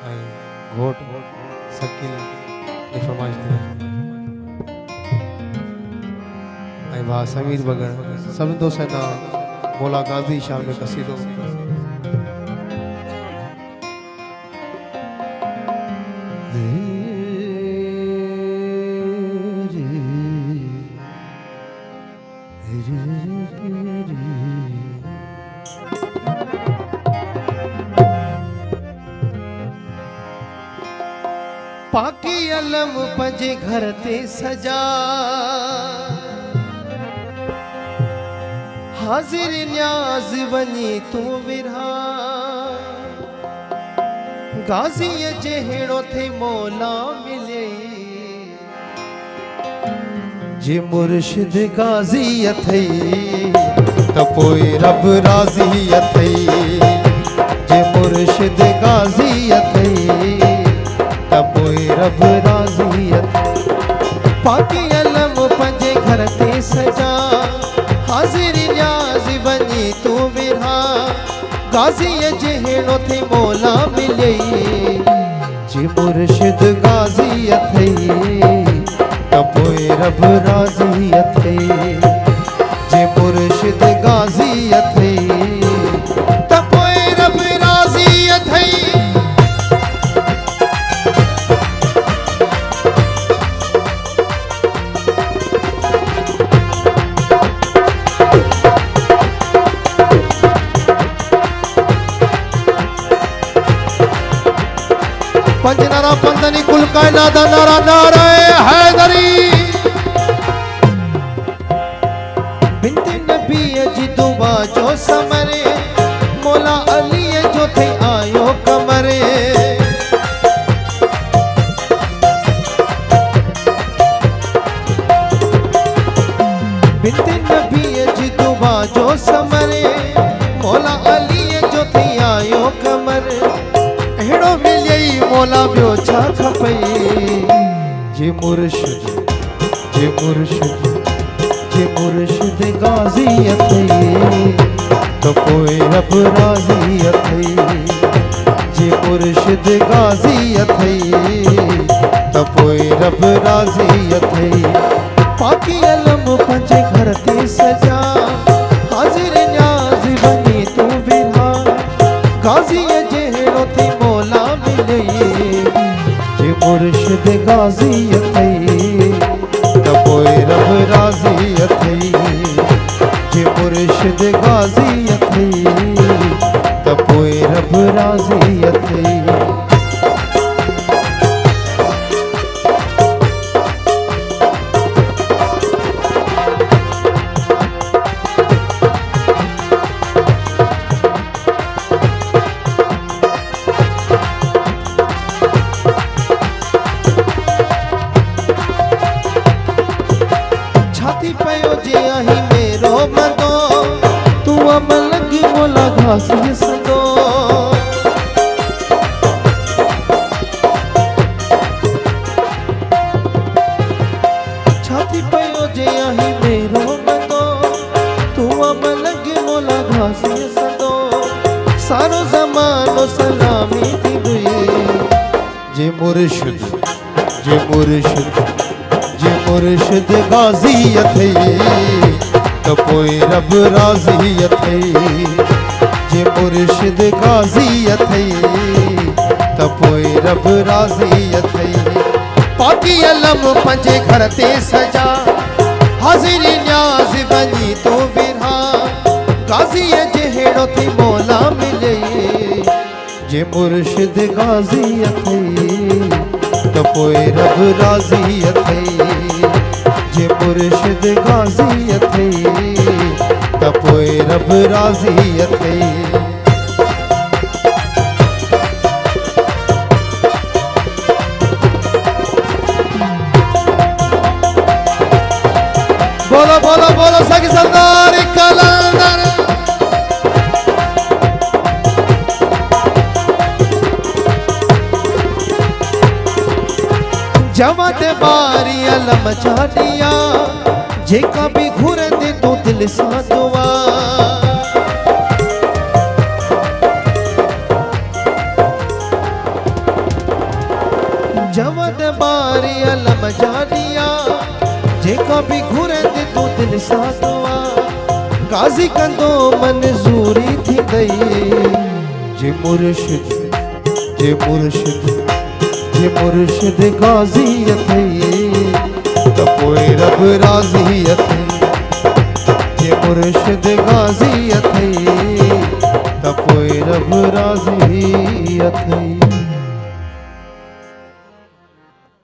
आई घोट शकील ने फरमाइश दी आई भा समीर बगड़ सब दोस्त ना मौला गाजी शाम में कसीदो पाकी अलम पंजे घर ते सजा हाजिर न्याज बनी तू विरहा गाजी जहेड़ो थे मौला मिले जे मुर्शिद गाजी अथई त पोइ रब राजी अथई जे मुर्शिद गाजी अथई पोइ रब राजी पाकी अलम पंजे घर ते सजा हाजिर न्याज बनी तू विरहा गाजी जहेड़ो थे मौला मिले जे मुर्शिद गाजी अथई त पोइ रब राजी अथई जे मुर्शिद गाजी अथई त पोइ रब राजी अथई पंजनारा पंदनी कुल कायनात नारा नारा हैदरी बिनते नबी जी दुआ जो समरे मौला अली जो थे आयो कमरे बिनते नबी जी दुआ जो समरे मौला अली जो थे आयो कमरे हेड़ो मिलई मौला बियो छा खपई जे मुर्शिद गाजी अथई तो पोइ रब राजी अथई जे मुर्शिद गाजी अथई तो पोइ रब राजी अथई पाकी अलम पंजे घर ते सजा हाजिर न्याज बनी तू विरहा गाजी जहेड़ो थे मौला मिले जे मुर्शिद गाजी अथई त पोइ रब राजी अथई जे मुर्शिद गाजी अथई त पोइ रब राजी अथई पयो जे आही मेरो मदो तू अमल लगी मौला घासी सदो छाती पयो जे आही मेरो मदो तू अमल लगी मौला घासी सदो सारो ज़मानो सलामी थी गई जे मुर्शिद मुर्शिद गाजी अथई त पोइ रब राजी अथई जे मुर्शिद गाजी अथई त पोइ रब राजी अथई पाकी अलम पंजे घर ते सजा हाजिर न्याज बनी तू विरहा गाजी जहेड़ो थे मौला मिले जे मुर्शिद गाजी अथई त पोइ रब राजी अथई जे मुर्शिद गाजी अथई त पोइ रब राजी अथई बोलो बोलो बोलो सगी सरदार कलंदर जवाद बारी अलम चाटिया जेका भी घुर दे तो दिल सा दुआ ते बारी अलम जानिया जेका भी घुरे ते तू दिल सातवा काजी कंदो मंजूरी थी दई जे मुर्शिद जे मुर्शिद जे मुर्शिद गाजी अथई त पोइ रब राज़ी अथई जे मुर्शिद गाजी अथई त पोइ रब राज़ी अथई।